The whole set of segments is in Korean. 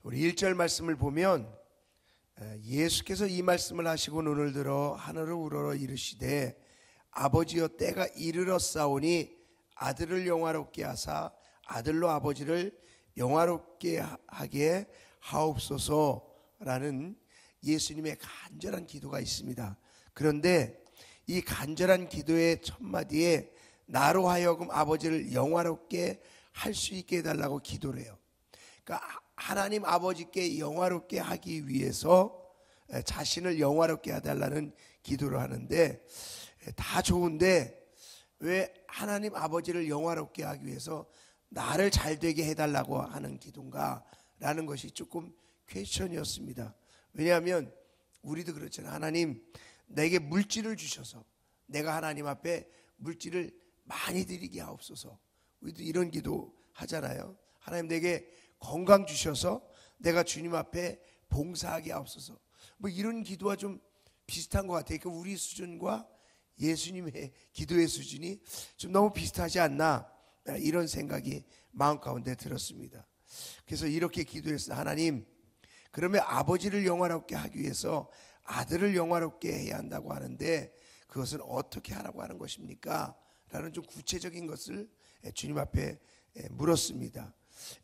우리 1절 말씀을 보면 예수께서 이 말씀을 하시고 눈을 들어 하늘을 우러러 이르시되 아버지여 때가 이르렀사오니 아들을 영화롭게 하사 아들로 아버지를 영화롭게 하게 하옵소서라는 예수님의 간절한 기도가 있습니다. 그런데 이 간절한 기도의 첫마디에 나로 하여금 아버지를 영화롭게 할 수 있게 해달라고 기도를 해요. 그러니까 하나님 아버지께 영화롭게 하기 위해서 자신을 영화롭게 해달라는 기도를 하는데, 다 좋은데 왜 하나님 아버지를 영화롭게 하기 위해서 나를 잘되게 해달라고 하는 기도인가 라는 것이 조금 퀘스천이었습니다. 왜냐하면 우리도 그렇잖아요. 하나님 내게 물질을 주셔서 내가 하나님 앞에 물질을 많이 드리게 하옵소서. 우리도 이런 기도 하잖아요. 하나님 내게 건강 주셔서 내가 주님 앞에 봉사하게 하옵소서. 뭐 이런 기도와 좀 비슷한 것 같아요. 그러니까 우리 수준과 예수님의 기도의 수준이 좀 너무 비슷하지 않나, 이런 생각이 마음 가운데 들었습니다. 그래서 이렇게 기도했어요. 하나님, 그러면 아버지를 영화롭게 하기 위해서 아들을 영화롭게 해야 한다고 하는데 그것은 어떻게 하라고 하는 것입니까? 라는 좀 구체적인 것을 주님 앞에 물었습니다.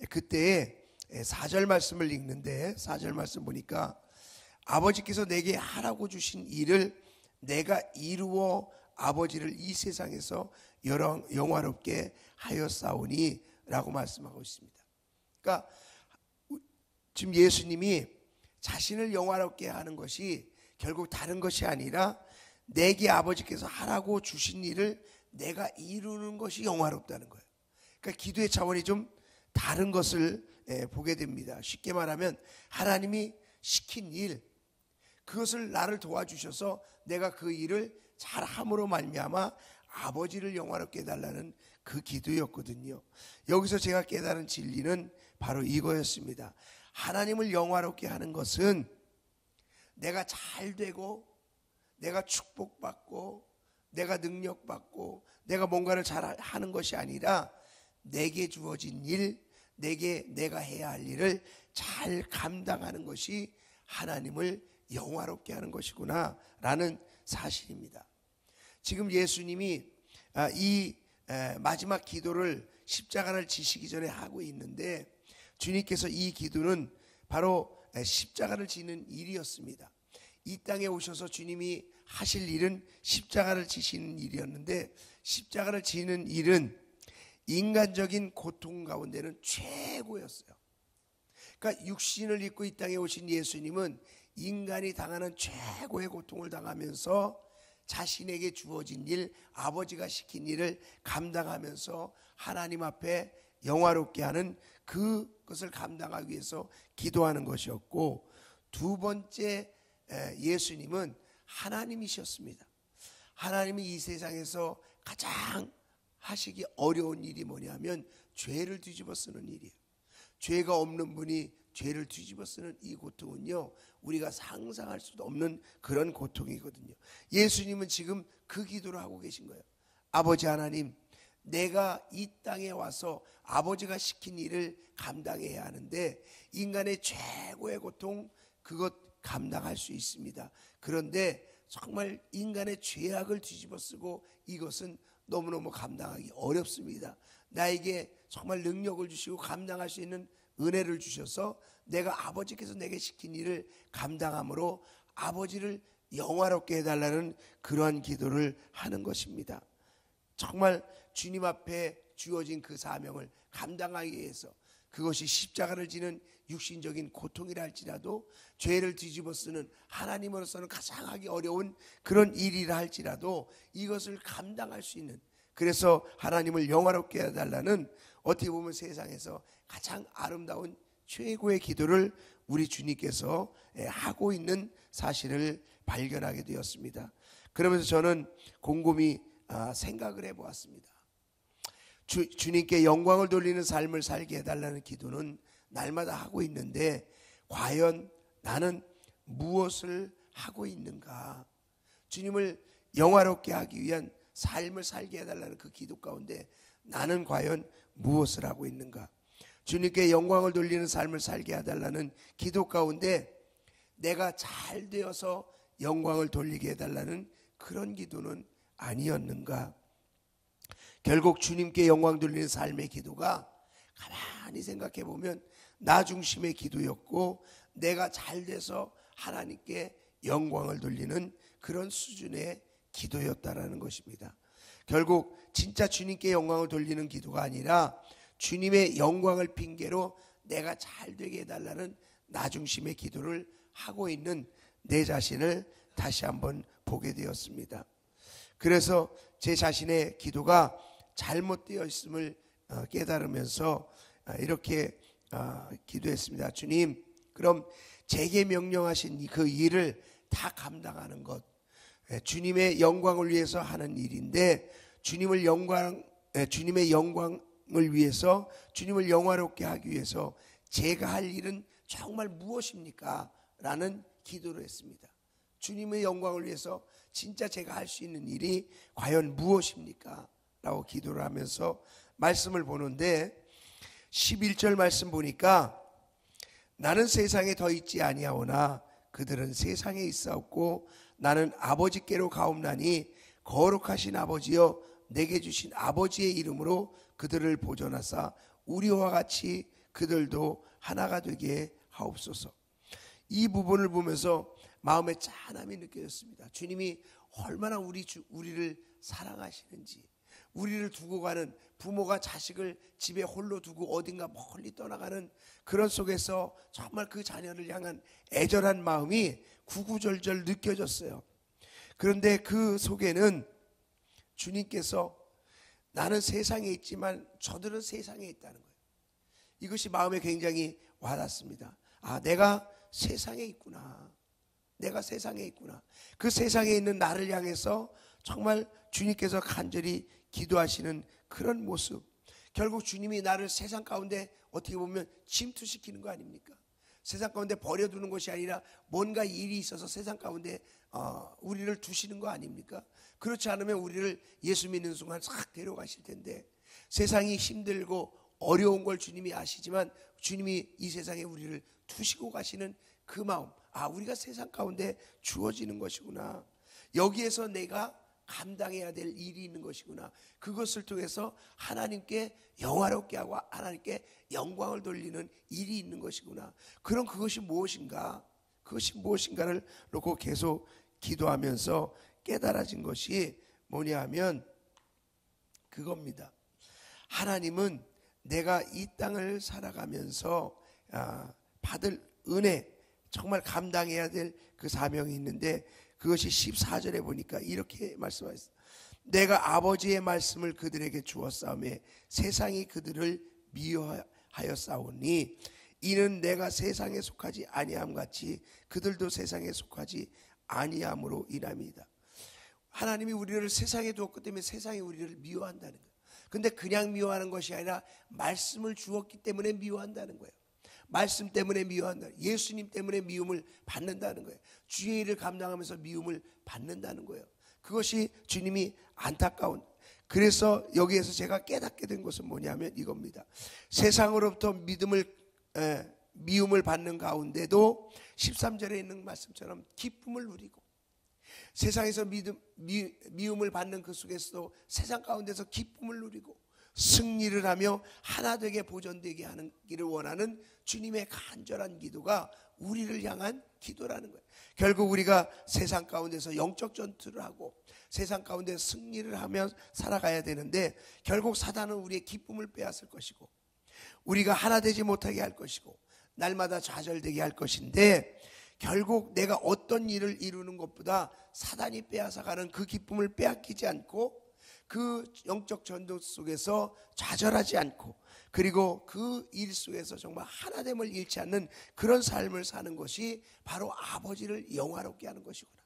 그때 4절 말씀을 읽는데 4절 말씀 보니까 아버지께서 내게 하라고 주신 일을 내가 이루어 아버지를 이 세상에서 영화롭게 하였사오니 라고 말씀하고 있습니다. 그러니까 지금 예수님이 자신을 영화롭게 하는 것이 결국 다른 것이 아니라 내게 아버지께서 하라고 주신 일을 내가 이루는 것이 영화롭다는 거예요. 그러니까 기도의 차원이 좀 다른 것을 보게 됩니다. 쉽게 말하면 하나님이 시킨 일, 그것을 나를 도와주셔서 내가 그 일을 잘함으로 말미암아 아버지를 영화롭게 해달라는 그 기도였거든요. 여기서 제가 깨달은 진리는 바로 이거였습니다. 하나님을 영화롭게 하는 것은 내가 잘되고 내가 축복받고 내가 능력받고 내가 뭔가를 잘하는 것이 아니라 내게 주어진 일, 내가 해야 할 일을 잘 감당하는 것이 하나님을 영화롭게 하는 것이구나 라는 사실입니다. 지금 예수님이 이 마지막 기도를 십자가를 지시기 전에 하고 있는데 주님께서 이 기도는 바로 십자가를 지는 일이었습니다. 이 땅에 오셔서 주님이 하실 일은 십자가를 지시는 일이었는데 십자가를 지는 일은 인간적인 고통 가운데는 최고였어요. 그러니까 육신을 입고 이 땅에 오신 예수님은 인간이 당하는 최고의 고통을 당하면서 자신에게 주어진 일, 아버지가 시킨 일을 감당하면서 하나님 앞에 영화롭게 하는 그것을 감당하기 위해서 기도하는 것이었고, 두 번째 예수님은 하나님이셨습니다. 하나님이 이 세상에서 가장 하시기 어려운 일이 뭐냐면 죄를 뒤집어 쓰는 일이에요. 죄가 없는 분이 죄를 뒤집어 쓰는 이 고통은요, 우리가 상상할 수도 없는 그런 고통이거든요. 예수님은 지금 그 기도를 하고 계신 거예요. 아버지 하나님, 내가 이 땅에 와서 아버지가 시킨 일을 감당해야 하는데 인간의 최고의 고통, 그것 감당할 수 있습니다. 그런데 정말 인간의 죄악을 뒤집어 쓰고 이것은 너무너무 감당하기 어렵습니다. 나에게 정말 능력을 주시고 감당할 수 있는 은혜를 주셔서 내가 아버지께서 내게 시킨 일을 감당함으로 아버지를 영화롭게 해달라는 그러한 기도를 하는 것입니다. 정말 주님 앞에 주어진 그 사명을 감당하기 위해서, 그것이 십자가를 지는 육신적인 고통이라 할지라도 죄를 뒤집어 쓰는 하나님으로서는 가장 하기 어려운 그런 일이라 할지라도 이것을 감당할 수 있는, 그래서 하나님을 영화롭게 해달라는 어떻게 보면 세상에서 가장 아름다운 최고의 기도를 우리 주님께서 하고 있는 사실을 발견하게 되었습니다. 그러면서 저는 곰곰이 생각을 해보았습니다. 주님께 영광을 돌리는 삶을 살게 해달라는 기도는 날마다 하고 있는데 과연 나는 무엇을 하고 있는가? 주님을 영화롭게 하기 위한 삶을 살게 해달라는 그 기도 가운데 나는 과연 무엇을 하고 있는가? 주님께 영광을 돌리는 삶을 살게 해달라는 기도 가운데 내가 잘 되어서 영광을 돌리게 해달라는 그런 기도는 아니었는가? 결국 주님께 영광 돌리는 삶의 기도가 가만히 생각해 보면 나 중심의 기도였고, 내가 잘 돼서 하나님께 영광을 돌리는 그런 수준의 기도였다라는 것입니다. 결국 진짜 주님께 영광을 돌리는 기도가 아니라 주님의 영광을 핑계로 내가 잘 되게 해달라는 나 중심의 기도를 하고 있는 내 자신을 다시 한번 보게 되었습니다. 그래서 제 자신의 기도가 잘못되어 있음을 깨달으면서 이렇게 기도했습니다. 주님, 그럼 제게 명령하신 그 일을 다 감당하는 것, 주님의 영광을 위해서 하는 일인데, 주님의 영광을 위해서, 주님을 영화롭게 하기 위해서 제가 할 일은 정말 무엇입니까? 라는 기도를 했습니다. 주님의 영광을 위해서 진짜 제가 할 수 있는 일이 과연 무엇입니까? 라고 기도를 하면서 말씀을 보는데, 11절 말씀 보니까 나는 세상에 더 있지 아니하오나 그들은 세상에 있사옵고 나는 아버지께로 가옵나니 거룩하신 아버지여 내게 주신 아버지의 이름으로 그들을 보존하사 우리와 같이 그들도 하나가 되게 하옵소서. 이 부분을 보면서 마음에 짠함이 느껴졌습니다. 주님이 얼마나 우리를 사랑하시는지, 우리를 두고 가는, 부모가 자식을 집에 홀로 두고 어딘가 멀리 떠나가는 그런 속에서 정말 그 자녀를 향한 애절한 마음이 구구절절 느껴졌어요. 그런데 그 속에는 주님께서 나는 세상에 있지만 저들은 세상에 있다는 거예요. 이것이 마음에 굉장히 와닿습니다. 아, 내가 세상에 있구나. 내가 세상에 있구나. 그 세상에 있는 나를 향해서 정말 주님께서 간절히 기도하시는 그런 모습. 결국 주님이 나를 세상 가운데 어떻게 보면 침투시키는 거 아닙니까? 세상 가운데 버려두는 것이 아니라 뭔가 일이 있어서 세상 가운데 우리를 두시는 거 아닙니까? 그렇지 않으면 우리를 예수 믿는 순간 싹 데려가실 텐데, 세상이 힘들고 어려운 걸 주님이 아시지만 주님이 이 세상에 우리를 두시고 가시는 그 마음, 아, 우리가 세상 가운데 주어지는 것이구나. 여기에서 내가 감당해야 될 일이 있는 것이구나. 그것을 통해서 하나님께 영화롭게 하고 하나님께 영광을 돌리는 일이 있는 것이구나. 그럼 그것이 무엇인가? 그것이 무엇인가를 놓고 계속 기도하면서 깨달아진 것이 뭐냐 하면 그겁니다. 하나님은 내가 이 땅을 살아가면서 받을 은혜, 정말 감당해야 될 그 사명이 있는데, 그것이 14절에 보니까 이렇게 말씀하셨어요. 내가 아버지의 말씀을 그들에게 주었사오매 세상이 그들을 미워하였사오니 이는 내가 세상에 속하지 아니함 같이 그들도 세상에 속하지 아니함으로 인함이다. 하나님이 우리를 세상에 두었기 때문에 세상이 우리를 미워한다는 거예요. 근데 그냥 미워하는 것이 아니라 말씀을 주었기 때문에 미워한다는 거예요. 말씀 때문에 미워한다. 예수님 때문에 미움을 받는다는 거예요. 주의 일을 감당하면서 미움을 받는다는 거예요. 그것이 주님이 안타까운. 그래서 여기에서 제가 깨닫게 된 것은 뭐냐면 이겁니다. 세상으로부터 미움을 받는 가운데도 13절에 있는 말씀처럼 기쁨을 누리고, 세상에서 미움을 받는 그 속에서도 세상 가운데서 기쁨을 누리고 승리를 하며 하나 되게 보존되게 하는 길을 원하는 주님의 간절한 기도가 우리를 향한 기도라는 거예요. 결국 우리가 세상 가운데서 영적 전투를 하고 세상 가운데 승리를 하며 살아가야 되는데, 결국 사단은 우리의 기쁨을 빼앗을 것이고 우리가 하나 되지 못하게 할 것이고 날마다 좌절되게 할 것인데, 결국 내가 어떤 일을 이루는 것보다 사단이 빼앗아가는 그 기쁨을 빼앗기지 않고 그 영적 전도 속에서 좌절하지 않고, 그리고 그 일 속에서 정말 하나됨을 잃지 않는 그런 삶을 사는 것이 바로 아버지를 영화롭게 하는 것이구나.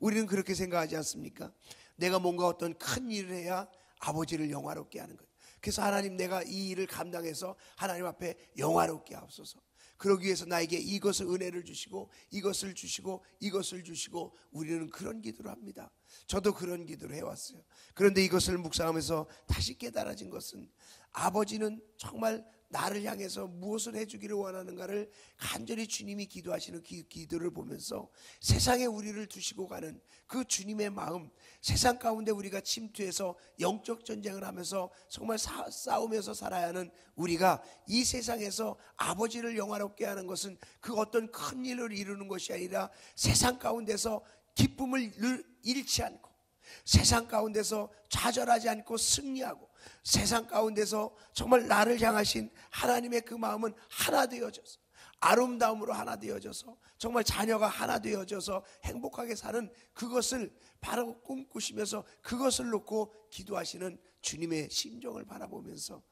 우리는 그렇게 생각하지 않습니까? 내가 뭔가 어떤 큰 일을 해야 아버지를 영화롭게 하는 거예요. 그래서 하나님, 내가 이 일을 감당해서 하나님 앞에 영화롭게 하옵소서. 그러기 위해서 나에게 이것을 은혜를 주시고 이것을 주시고 이것을 주시고, 우리는 그런 기도를 합니다. 저도 그런 기도를 해왔어요. 그런데 이것을 묵상하면서 다시 깨달아진 것은 아버지는 정말 나를 향해서 무엇을 해주기를 원하는가를 간절히 주님이 기도하시는 기도를 보면서 세상에 우리를 두시고 가는 그 주님의 마음, 세상 가운데 우리가 침투해서 영적 전쟁을 하면서 정말 싸우면서 살아야 하는 우리가 이 세상에서 아버지를 영화롭게 하는 것은 그 어떤 큰 일을 이루는 것이 아니라 세상 가운데서 기쁨을 잃지 않고 세상 가운데서 좌절하지 않고 승리하고 세상 가운데서 정말 나를 향하신 하나님의 그 마음은 하나 되어져서 아름다움으로 하나 되어져서 정말 자녀가 하나 되어져서 행복하게 사는 그것을 바로 꿈꾸시면서 그것을 놓고 기도하시는 주님의 심정을 바라보면서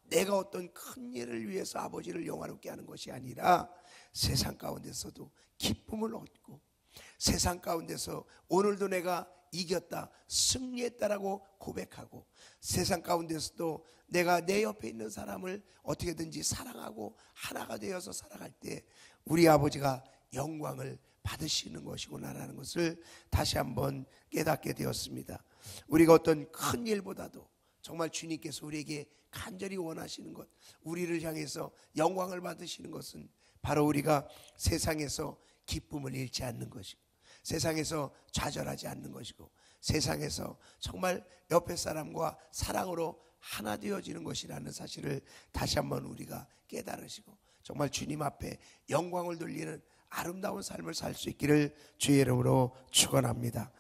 내가 어떤 큰 일을 위해서 아버지를 영화롭게 하는 것이 아니라 세상 가운데서도 기쁨을 얻고 세상 가운데서 오늘도 내가 이겼다, 승리했다라고 고백하고 세상 가운데서도 내가 내 옆에 있는 사람을 어떻게든지 사랑하고 하나가 되어서 살아갈 때 우리 아버지가 영광을 받으시는 것이구나라는 것을 다시 한번 깨닫게 되었습니다. 우리가 어떤 큰 일보다도 정말 주님께서 우리에게 간절히 원하시는 것, 우리를 향해서 영광을 받으시는 것은 바로 우리가 세상에서 기쁨을 잃지 않는 것이고 세상에서 좌절하지 않는 것이고 세상에서 정말 옆에 사람과 사랑으로 하나 되어지는 것이라는 사실을 다시 한번 우리가 깨달으시고 정말 주님 앞에 영광을 돌리는 아름다운 삶을 살 수 있기를 주의 이름으로 축원합니다.